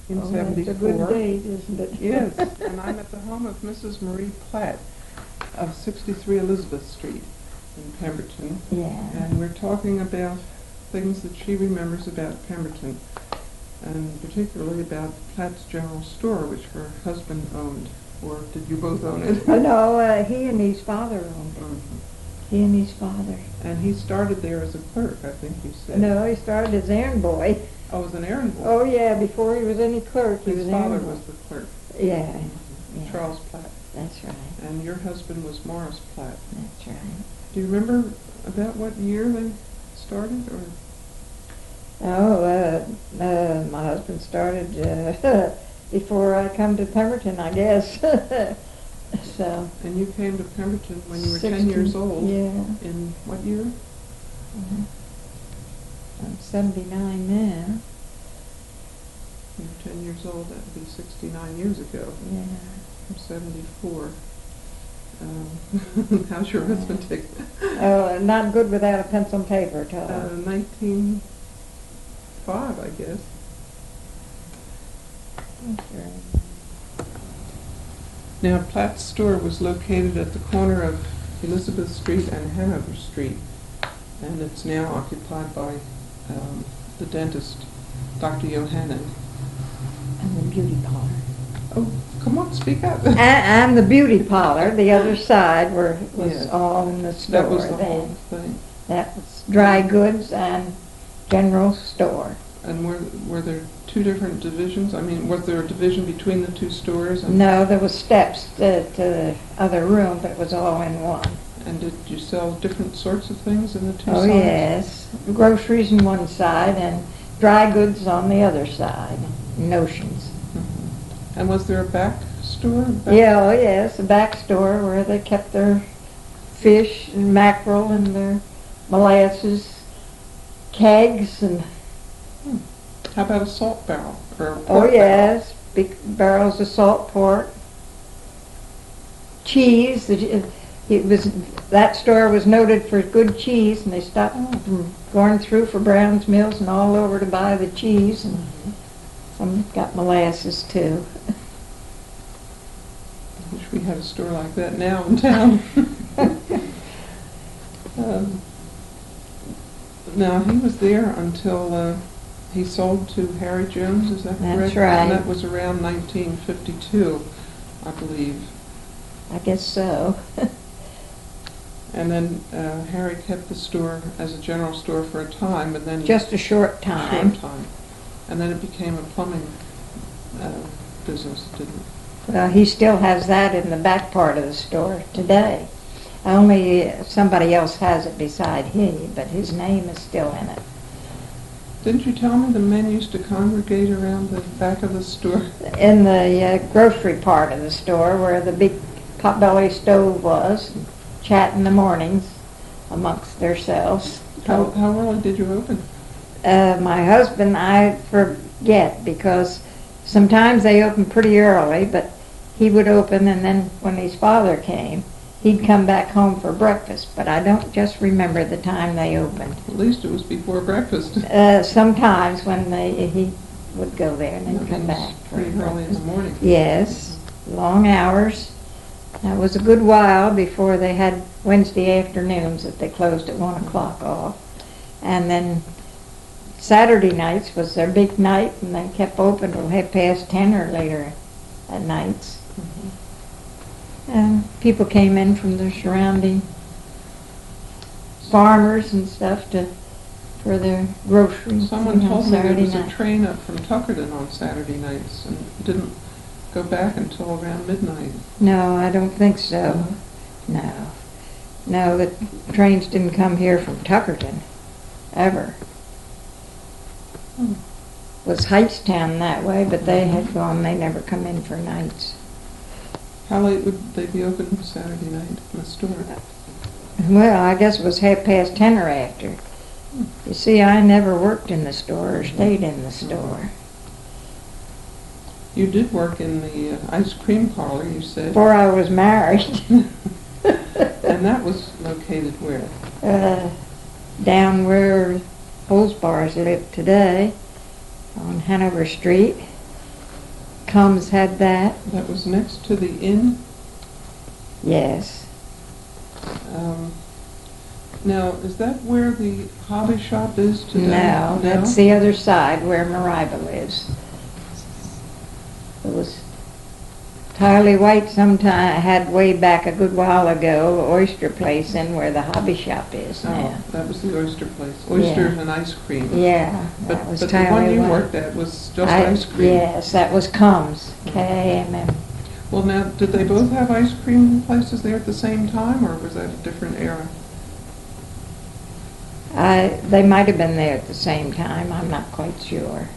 1974. It's a good date, isn't it? Yes, and I'm at the home of Mrs. Maurice Platt of 63 Elizabeth Street in Pemberton. Yeah. And we're talking about things that she remembers about Pemberton, and particularly about Platt's General Store, which her husband owned. Or did you both own it? Oh, no, he and his father owned it. Mhm. He and his father. And he started there as a clerk, I think you said. No, he started as errand boy. Oh, as an errand boy. Oh, yeah, before he was any clerk, he was His father errand boy. was the clerk. Yeah, yeah. Charles Platt. That's right. And your husband was Maurice Platt. That's right. Do you remember about what year they started, or? Oh, my husband started before I come to Pemberton, I guess. So. And you came to Pemberton when you were 10 16, years old. Yeah. In what year? I'm 79 now. You were 10 years old. That would be 69 years ago. Yeah. I'm 74. How's your arithmetic? Oh, not good without a pencil and paper, Tylie. 1905, I guess. Sure. Now, Platt's store was located at the corner of Elizabeth Street and Hanover Street, and it's now occupied by the dentist, Dr. Johannan. And the beauty parlor. Oh, come on, speak up. And the beauty parlor, the other side was Yes. all in the store. That was the then. whole thing. That was dry goods and general store. And were there two different divisions? I mean, was there a division between the two stores? And No, there was steps to the other room, but it was all in one. And did you sell different sorts of things in the two Oh, sides? yes. Groceries on one side and dry goods on the other side. Notions. Mm-hmm. And was there a back store? Yeah, oh, yes, a back store where they kept their fish and mackerel and their molasses kegs and... How about a salt barrel? Or a pork Oh, barrel? yes, big barrels of salt pork. Cheese. That store was noted for good cheese, and they stopped from going through for Brown's Mills and all over to buy the cheese, and some got molasses too. I wish we had a store like that now in town. Now, he was there until he sold to Harry Jones, is that correct? That's right. And that was around 1952, I believe. I guess so. And then Harry kept the store as a general store for a time, and then Just a short time. And then it became a plumbing business, didn't it? Well, he still has that in the back part of the store today. Only somebody else has it beside he, but his name is still in it. Didn't you tell me the men used to congregate around the back of the store? In the grocery part of the store where the big potbelly stove was, chat in the mornings amongst themselves. How early did you open? My husband, I forget, because sometimes they opened pretty early, but he would open, and then when his father came, he'd come back home for breakfast, but I don't just remember the time they opened. At least it was before breakfast. Sometimes when he would go there and then come back for Pretty early in the morning. Yes, long hours. That was a good while before they had Wednesday afternoons that they closed at 1 o'clock off. And then Saturday nights was their big night, and they kept open till 10:30 or later at nights. And people came in from the surrounding farmers and stuff for their groceries. Someone told me there Saturday was a night. train up from Tuckerton on Saturday nights and didn't go back until around midnight. No, I don't think so. No. No, the trains didn't come here from Tuckerton, ever. Was Heightstown that way, but they had gone, they never come in for nights. How late would they be open Saturday night in the store? Well, I guess it was 10:30 or after. You see, I never worked in the store or stayed in the store. You did work in the ice cream parlor, you said. Before I was married. And that was located where? Down where Holzbars live today, on Hanover Street. Kamm's had that. That was next to the inn? Yes. Now, is that where the hobby shop is today? No, that's the other side where Mariah lives. It was Tylie White sometime had way back a good while ago, an oyster place in where the hobby shop is now. Oh, that was the oyster place. Oysters and ice cream. Yeah, But, that was but Tylie the one you White. worked at was just ice cream. Yes, that was Kamm's, K-A-M-M. Well, now, did they both have ice cream places there at the same time, or was that a different era? They might have been there at the same time, I'm not quite sure.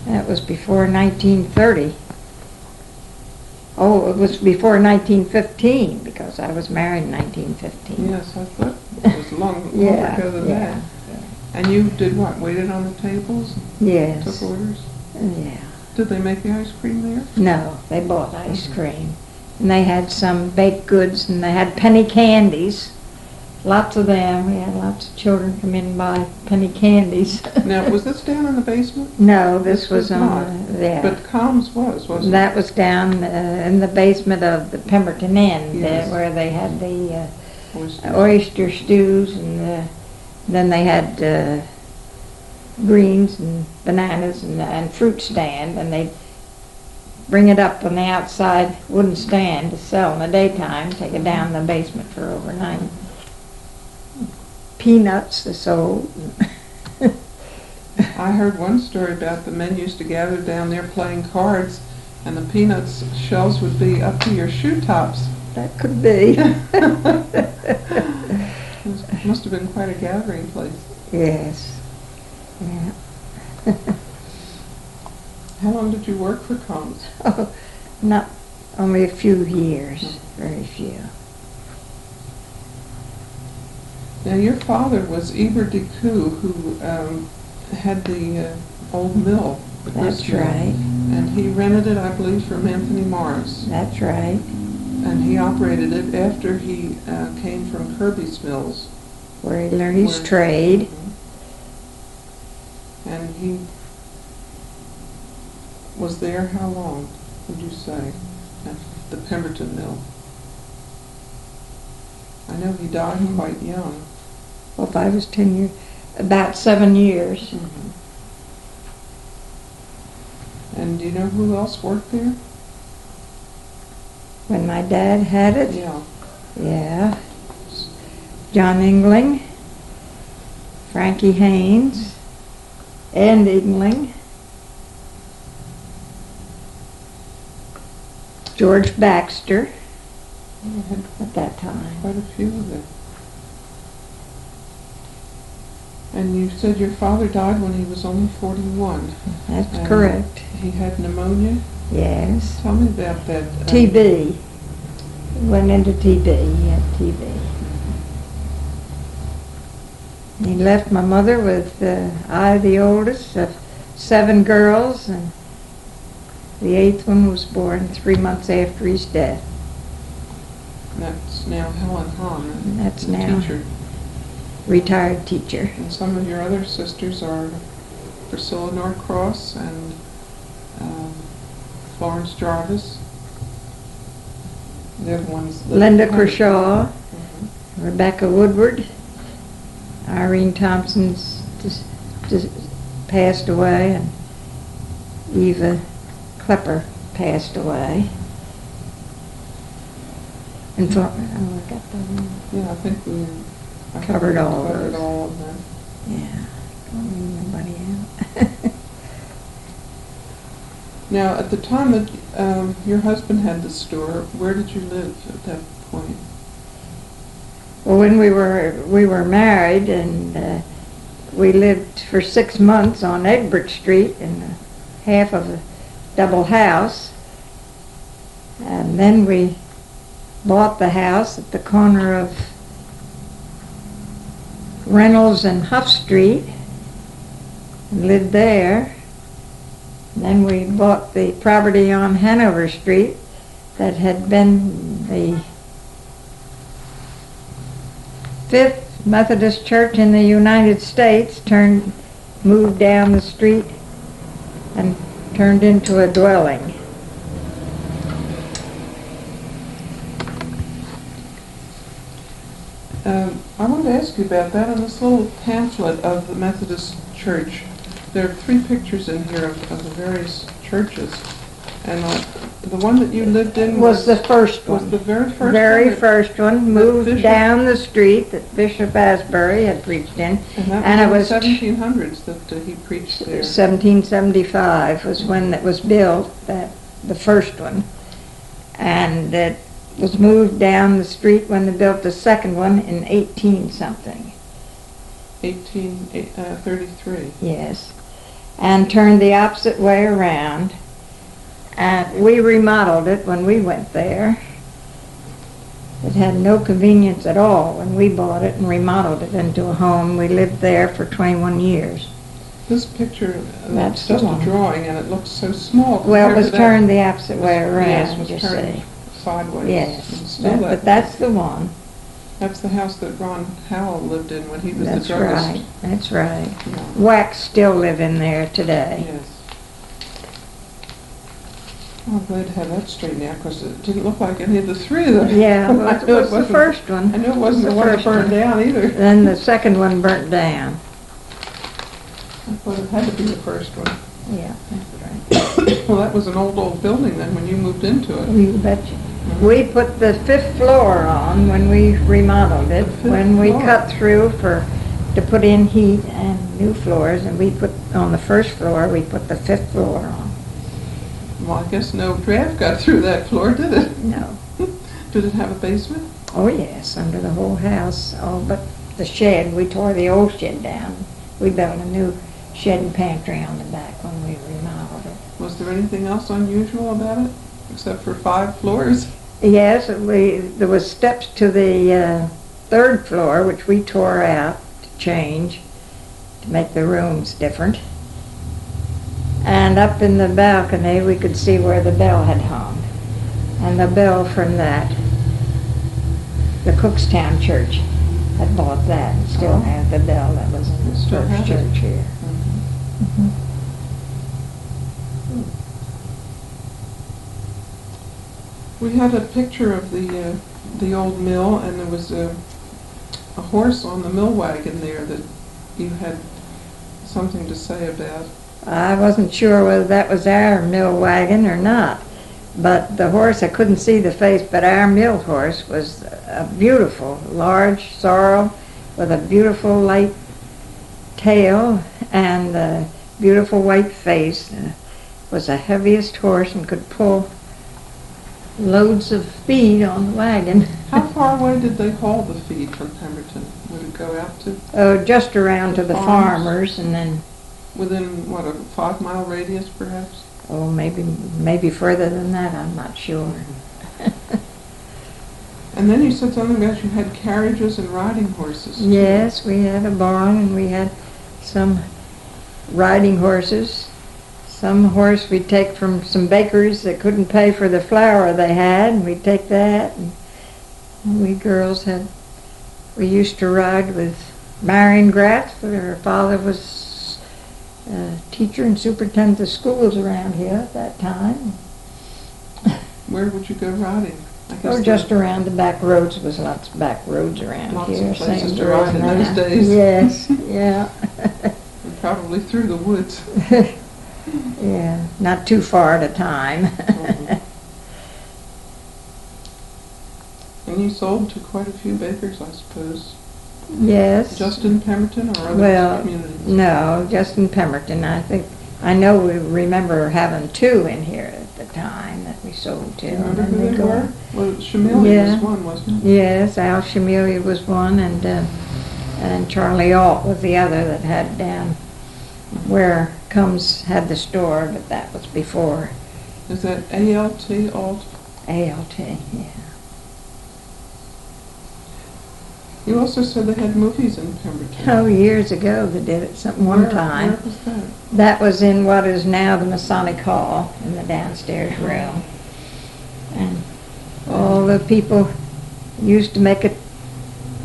That was before 1930. Oh, it was before 1915, because I was married in 1915. Yes, I thought it was longer ago than that. And you did what, waited on the tables? Yes. Took orders? Yeah. Did they make the ice cream there? No, they bought ice cream. And they had some baked goods, and they had penny candies. Lots of them. We had lots of children come in and buy penny candies. Now, was this down in the basement? No, this was not. on, yeah. But Kamm's wasn't it? That was down in the basement of the Pemberton Inn, Yes. where they had the Oysters. oyster stews, and then they had greens and bananas and fruit stand, and they'd bring it up on the outside wooden stand to sell in the daytime, take it down in the basement for overnight. Peanuts they sold. I heard one story about the men used to gather down there playing cards, and the peanuts shells would be up to your shoe tops. That could be. It must have been quite a gathering place. Yes. Yeah. How long did you work for Kamm's? Oh, not only a few years, very few. Now, your father was Eber DeCou, who had the old mill. The That's grist mill. right. And he rented it, I believe, from Anthony Morris. That's right. And he operated it after he came from Kirby's Mills. Where he learned his trade. And he was there how long, would you say, at the Pemberton Mill? I know he died quite young. Well, if I was 10 years, about 7 years. Mm-hmm. And do you know who else worked there? When my dad had it? Yeah. Yeah. John Engling, Frankie Haynes, and Engling, George Baxter I had at that time. quite a few of them. And you said your father died when he was only 41. That's And correct. He had pneumonia? Yes. Tell me about that. TB. He went into TB. He had TB. He left my mother with I, the oldest of 7 girls, and the 8th one was born 3 months after his death. That's now Helen Hahn, That's the now teacher. Retired teacher. And some of your other sisters are Priscilla Norcross and Florence Jarvis. They're the ones that Linda Kershaw, Mhm. Rebecca Woodward, Irene Thompson's just passed away, and Eva Klepper passed away. And I got that one. Yeah, I think we Covered all of covered those. all of them. Yeah, don't leave nobody out. Now, at the time that your husband had the store, where did you live at that point? Well, when we were married, and we lived for 6 months on Egbert Street in half of a double house, and then we bought the house at the corner of Reynolds and Huff Street and lived there. And then we bought the property on Hanover Street that had been the 5th Methodist Church in the United States, turned moved down the street and turned into a dwelling. I wanted to ask you about that. On this little pamphlet of the Methodist Church, there are 3 pictures in here of the various churches. And the one that you lived in Was the first one. Was the very first Very one? first one, moved Bishop- down the street that Bishop Asbury had preached in. And that was it in the 1700s that he preached there. 1775 was when it was built, the first one. And it was moved down the street when they built the second one in 18-something. 1833. Yes. And turned the opposite way around. And we remodeled it when we went there. It had no convenience at all when we bought it and remodeled it into a home. We lived there for 21 years. This picture, That's that's just the a one. drawing, and it looks so small. Well, it compared was to that. turned the opposite way around, Yes, it was you turned see. sideways. Yes, And still but that- that's the one. That's the house that Ron Howell lived in when he was That's the druggist. right, that's right. Yeah. Wax still live in there today. Yes. Oh, I'm glad to have that straightened out, because it didn't look like any of the 3 of them. Yeah, well, I it knew was the wasn't- first one. I knew it wasn't It the was one that first burned down either. Then the second one burnt down. I thought it had to be the first one. Yeah, that's right. Well, that was an old building then, when you moved into it. You betcha. We put the 5th floor on when we remodeled it, The fifth when we floor. cut through to put in heat and new floors, and we put, on the first floor, we put the 5th floor on. Well, I guess no draft got through that floor, did it? No. Did it have a basement? Oh, yes, under the whole house, all but the shed. We tore the old shed down. We built a new shed and pantry on the back when we remodeled it. Was there anything else unusual about it, except for 5 floors? Yes, there was steps to the 3rd floor, which we tore out to change, to make the rooms different. And up in the balcony, we could see where the bell had hung. And the bell from that, the Cookstown Church had bought that and still Oh. had the bell that was in the Still first have it. church here. Mhm. We had a picture of the old mill, and there was a horse on the mill wagon there that you had something to say about. I wasn't sure whether that was our mill wagon or not, but the horse, I couldn't see the face, but our mill horse was a beautiful, large sorrel with a beautiful light tail and a beautiful white face. Was the heaviest horse and could pull loads of feed on the wagon. How far away did they haul the feed from Pemberton? Would it go out to Oh, just around to the Farms. farmers, and then, within, what, a 5-mile radius perhaps? oh, maybe further than that, I'm not sure. And then you said something about you had carriages and riding horses. too. Yes, we had a barn and we had some riding horses. Some horse we'd take from some bakers that couldn't pay for the flour they had, and we'd take that. And we girls we used to ride with Marion Blaetz. Her father was a teacher and superintendent of schools around here at that time. Where would you go riding? I guess Or just around the back roads. There was lots of back roads around Lots of here. places same to as ride in those now. days. Yes, yeah. And probably through the woods. Yeah, not too far at a time. And you sold to quite a few bakers, I suppose. Yes. Just in Pemberton or other Well, communities? no, just in Pemberton. I know we remember having 2 in here at the time that we sold to. Do you remember and who then they go were? on. Well, Shamili Yeah. was one, wasn't it? Yes, Al Shamelia was one, and Charlie Alt was the other that had down where Combs had the store, but that was before Is that ALT, alt? ALT, yeah. You also said they had movies in Pemberton. Oh, years ago they did it one Where- time. Where was that? That was in what is now the Masonic Hall in the downstairs room. And all the people used to make a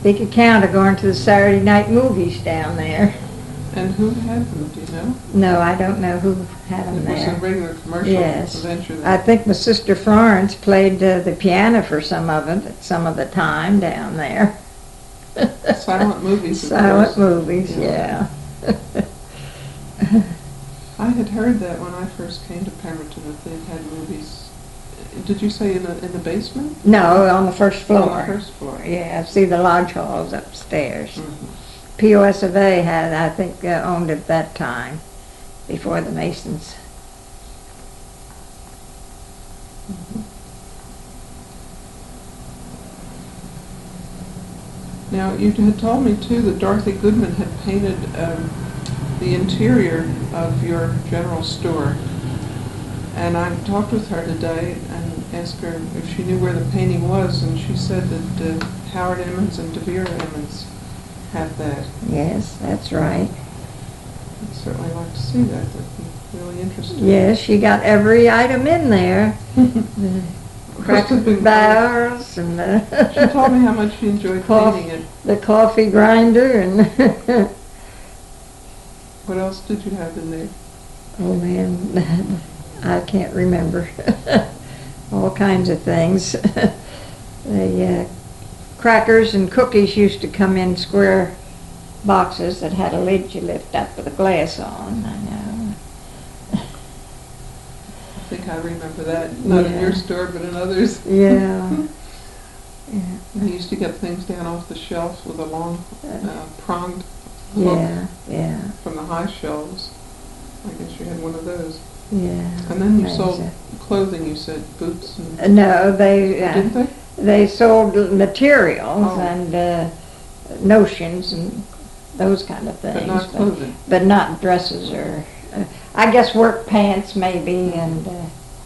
big account of going to the Saturday night movies down there. And who had them, do you know? No, I don't know who had them there. It was a regular commercial Yes. venture then. I think my sister Florence played the piano for some of it, some of the time down there. Silent movies, of Silent course. movies, yeah. I had heard that when I first came to Pemberton that they had movies. Did you say in the basement? No, on the first floor. On the first floor. Yeah, see the lodge halls upstairs. Mhm. POS of A had, I think, owned it that time, before the Masons. Now, you had told me, too, that Dorothy Goodman had painted the interior of your general store. And I talked with her today and asked her if she knew where the painting was, and she said that Howard Emmons and Devere Emmons had that. Yes, that's right. I'd certainly like to see that. That'd be really interesting. Yes, she got every item in there. The Must have been barrels and She told me how much she enjoyed painting it. the coffee grinder and What else did you have in there? oh man, I can't remember. All kinds of things. The crackers and cookies used to come in square boxes that had a lid you lift up with a glass on, I know. I think I remember that. Not in Yeah. your store, but in others. Yeah. Yeah. We used to get things down off the shelf with a long pronged hook Yeah. from the high shelves. I guess you had one of those. Yeah. And then you There's sold clothing, you said, boots and... No, Didn't they? they sold materials Oh. and notions and those kind of things. But not clothing. But not dresses or, I guess work pants maybe and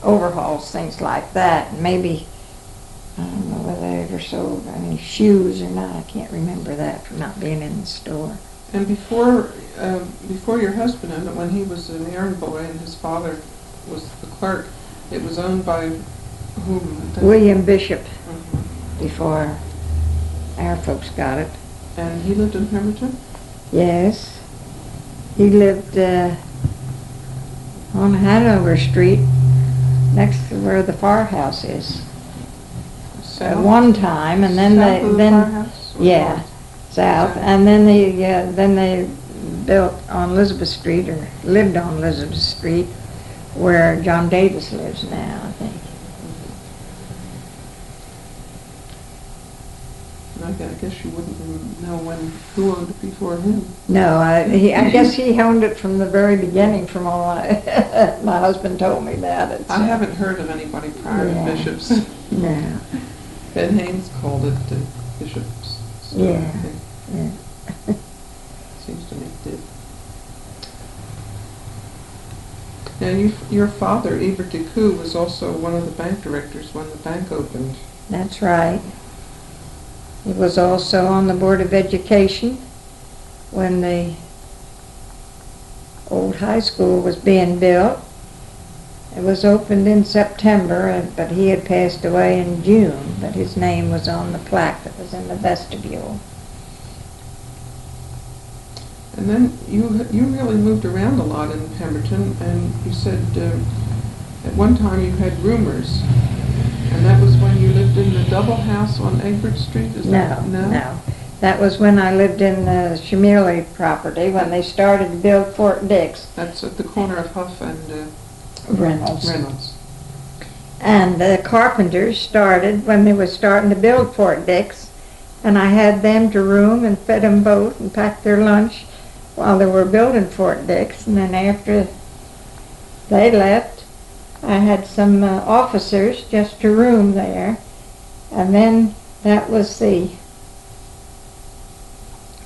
overalls, things like that. And maybe, I don't know whether they ever sold any shoes or not. I can't remember that from not being in the store. And before your husband owned it, when he was an errand boy and his father was the clerk, it was owned by whom? William Bishop, Mhm. before our folks got it. And he lived in Pemberton? Yes. He lived on Hanover Street, next to where the firehouse is. At South? one time, and then South of the then firehouse or yeah, north? south, South. and then they built on Elizabeth Street, or lived on Elizabeth Street, where John Davis lives now, I think. I guess you wouldn't know who owned it before him. No, I guess he owned it from the very beginning. From all my husband told me that. It's, I haven't heard of anybody prior Yeah. to Bishop's. No. Ben Haynes called it Bishop's. So I Yeah. think Yeah. seems to me it did. Now, your father, Eber DeCou, was also one of the bank directors when the bank opened. That's right. He was also on the Board of Education when the old high school was being built. It was opened in September, but he had passed away in June, but his name was on the plaque that was in the vestibule. And then you really moved around a lot in Pemberton, and you said at one time you had roomers, and that was when you lived in the double house on Egbert Street? No. That was when I lived in the Shamili property, when they started to build Fort Dix. That's at the corner of Huff and Reynolds. And the carpenters started when they were starting to build Fort Dix, and I had them to room and fed them both and packed their lunch while they were building Fort Dix. And then after they left, I had some officers just to room there. And then that was the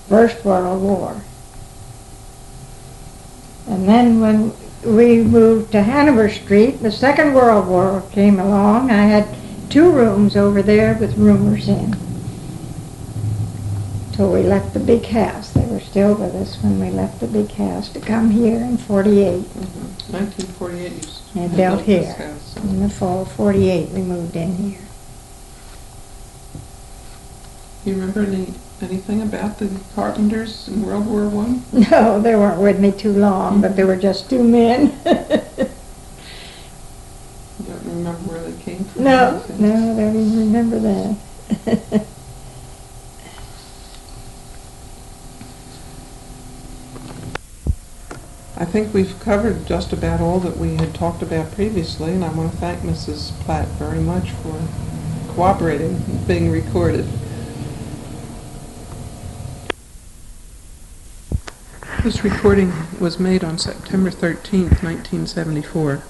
First World War. And then when we moved to Hanover Street, the Second World War came along. I had 2 rooms over there with roomers in. Till we left the big house. They were still with us when we left the big house to come here in 48. 1948 you And had built this here. house. In the fall of 48 we moved in here. Do you remember anything about the carpenters in World War I? No, they weren't with me too long, but they were just two men. You don't remember where they came from? No, no, I don't even remember that. I think we've covered just about all that we had talked about previously, and I want to thank Mrs. Platt very much for cooperating and being recorded. This recording was made on September 13th, 1974.